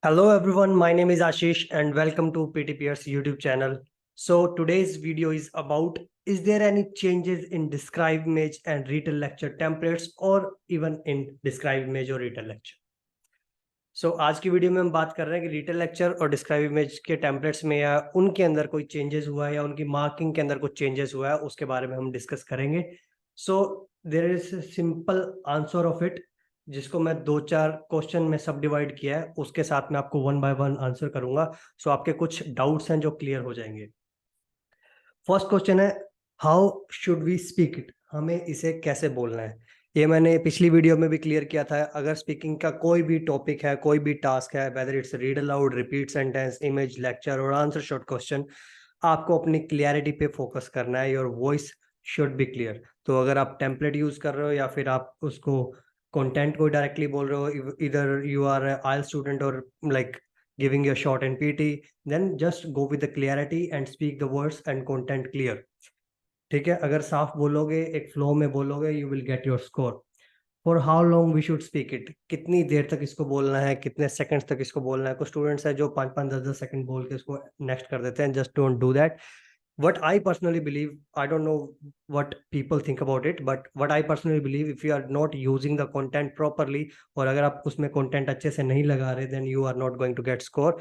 Hello everyone, my name is Ashish and welcome to PTPR's YouTube channel. So today's video is about, is there any changes in describe image and retell lecture templates or even in describe image or retell lecture? So आज की video में हम बात कर रहे हैं कि retail lecture और डिस्क्राइब इमेज के टेम्पलेट्स में या उनके अंदर कोई चेंजेस हुआ है या उनकी मार्किंग के अंदर कुछ चेंजेस हुआ है, उसके बारे में हम डिस्कस करेंगे. So there is simple answer of it, जिसको मैं 2-4 क्वेश्चन में सब डिवाइड किया है, उसके साथ में आपको 1 बाय 1 आंसर करूंगा. सो आपके कुछ डाउट्स हैं जो क्लियर हो जाएंगे. फर्स्ट क्वेश्चन है, how should we speak it, हमें इसे कैसे बोलना है. ये मैंने पिछली वीडियो में भी क्लियर किया था. अगर स्पीकिंग का कोई भी टॉपिक है, कोई भी टास्क है, whether it's read aloud, repeat sentence, image, lecture और आंसर शॉर्ट क्वेश्चन, आपको अपनी क्लियरिटी पे फोकस करना है. Your voice should be clear. तो अगर आप टेम्पलेट यूज कर रहे हो या फिर आप उसको कंटेंट को डायरेक्टली बोल रहे हो, इधर यू आर IELTS स्टूडेंट और like giving your short NPT, then just go with the clarity and speak the words and content clear. ठीक है, अगर साफ बोलोगे, एक फ्लो में बोलोगे, you will get your score. For how long we should speak it, कितनी देर तक इसको बोलना है, कितने सेकंड्स तक इसको बोलना है. कुछ स्टूडेंट्स हैं जो 5-5 10-10 सेकंड बोल के इसको नेक्स्ट कर देते हैं. Just don't do that. What I personally believe, I don't know what people think about it, but what I personally believe, if you are not using the content properly, और अगर आप उसमें content अच्छे से नहीं लगा रहे, then you are not going to get score.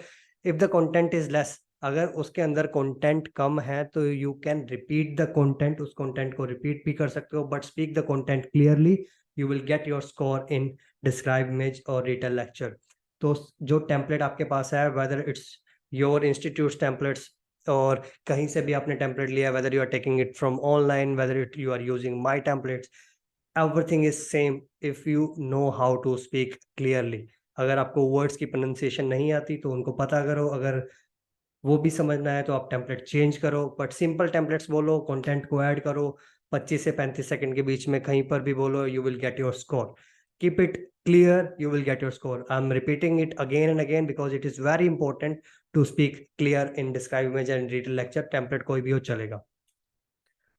If the content is less, अगर उसके अंदर content कम है तो you can repeat the content, उस content को repeat भी कर सकते हो, but speak the content clearly, you will get your score in describe image or retell lecture. तो जो template आपके पास है, whether it's your institute's templates और कहीं से भी आपने टेम्पलेट लिया, whether you are taking it from online, whether it you are using my templates, everything is same if you know how to speak clearly. अगर आपको वर्ड्स की pronunciation नहीं आती तो उनको पता करो, अगर वो भी समझना है तो आप टेम्पलेट चेंज करो, बट सिंपल टेम्पलेट्स बोलो, कंटेंट को ऐड करो, 25 से 35 सेकंड के बीच में कहीं पर भी बोलो, you will get your score. Keep it clear, you will get your score. I'm repeating it again and again because it is very important to speak clear in describe image and retell lecture. Template कोई भी हो चलेगा.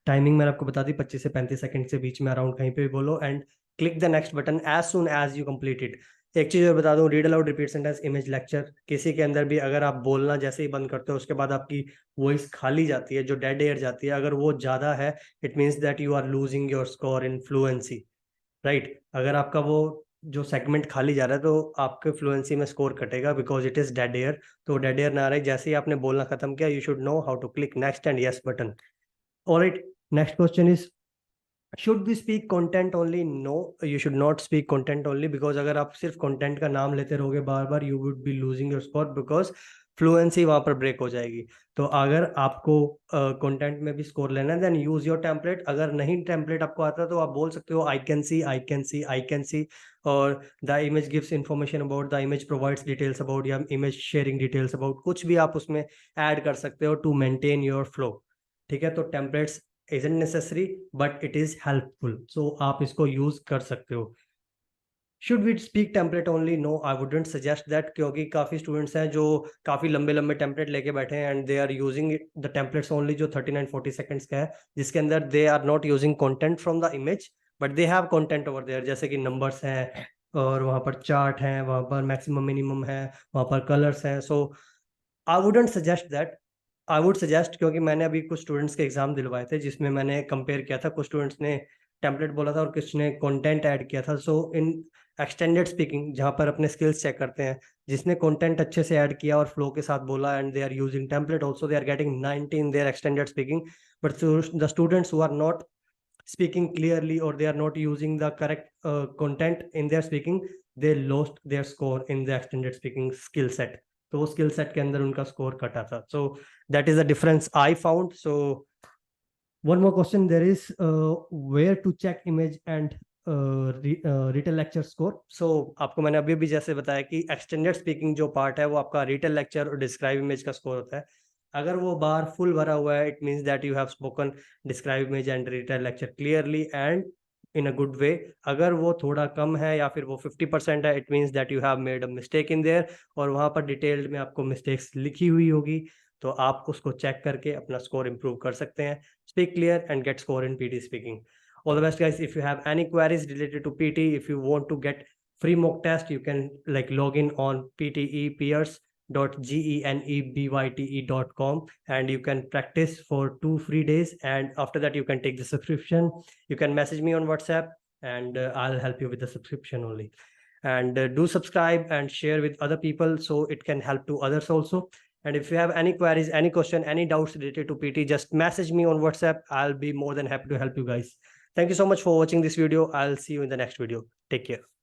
Timing मैंने आपको बता दी, 25 से 35 second से बीच में अराउंड कहीं पे भी बोलो, and click the next button as soon as you complete it. एक चीज और बता दूं, read aloud, repeat sentence, image, lecture, किसी के अंदर भी अगर आप बोलना जैसे ही बंद करते हो उसके बाद आपकी वॉइस खाली जाती है, जो डेड एयर जाती है, अगर वो ज्यादा है, it means that you are losing your score in fluency. Right, अगर आपका वो जो सेगमेंट खाली जा रहा है तो आपके फ्लुएंसी में स्कोर कटेगा because it is dead air. तो डेड एयर ना रहे, जैसे ही आपने बोलना खत्म किया, you should know how to click next and yes button. Alright, next question is, should be speak content only. No, you should not speak content only, because अगर आप सिर्फ कंटेंट का नाम लेते रहोगे बार बार, you would be losing your score because fluency वहां पर ब्रेक हो जाएगी. तो अगर आपको कंटेंट में भी स्कोर लेना है, देन यूज योर टेम्पलेट. अगर नहीं टेम्पलेट आपको आता तो आप बोल सकते हो I can see, I can see, I can see, और the image gives information about, the image provides details about, या इमेज शेयरिंग डिटेल्स अबाउट, कुछ भी आप उसमें ऐड कर सकते हो टू मेंटेन योर फ्लो. ठीक है, तो templates isn't necessary but it is helpful, so आप इसको यूज कर सकते हो. Should we speak template only? No, I wouldn't suggest that, क्योंकि काफी स्टूडेंट्स हैं जो काफी लंबे लंबे टेम्पलेट लेके बैठे हैं and they are using the templates only, जो 39-40 सेकंड्स का है, जिसके अंदर they are not using content from the image but they have content over there, जैसे कि नंबर्स हैं और वहां पर चार्ट है, वहां पर मैक्सिमम मिनिमम है, वहां पर कलर्स हैं. So I wouldn't suggest that. I would suggest, क्योंकि मैंने अभी कुछ स्टूडेंट्स के एग्जाम दिलवाए थे जिसमें मैंने कंपेयर किया था, कुछ स्टूडेंट्स ने टेम्पलेट बोला था और कुछ ने कंटेंट ऐड किया था. सो इन एक्सटेंडेड स्पीकिंग, जहाँ पर अपने स्किल्स चेक करते हैं, जिसने कंटेंट अच्छे से ऐड किया और फ्लो के साथ बोला and they are using template also, they are getting 90 in their extended speaking. But the students who are not speaking clearly or they are not using the correct content in their speaking, they lost their score in the extended speaking skill set. तो वो skill set के अंदर उनका score कटा था. So that is the difference I found. So one more question, there is where to check image and retell lecture score. So आपको मैंने अभी भी जैसे बताया कि एक्सटेंडेड स्पीकिंग जो पार्ट है वो आपका रिटेल लेक्चर और डिस्क्राइब इमेज का स्कोर होता है. अगर वो बार फुल भरा हुआ है, it means that you have spoken describe image and retell lecture clearly and in a good way. अगर वो थोड़ा कम है या फिर वो 50% है, it means that you have made a mistake in their, और वहां पर डिटेल्ड में आपको मिस्टेक्स लिखी हुई होगी, तो आप उसको चेक करके अपना स्कोर इंप्रूव कर सकते हैं. Speak clear and get score in PT speaking. All the best, guys. If you have any queries related to PT, if you want to get free mock test. You can like log in on ptepeers.genebyte.com and you can practice for 2 free days, and after that you can take the subscription. You can message me on WhatsApp and I'll help you with the subscription only. And do subscribe and share with other people so it can help to others also. And if you have any queries, any question, any doubts related to PT, just message me on WhatsApp. I'll be more than happy to help you guys. Thank you so much for watching this video. I'll see you in the next video. Take care.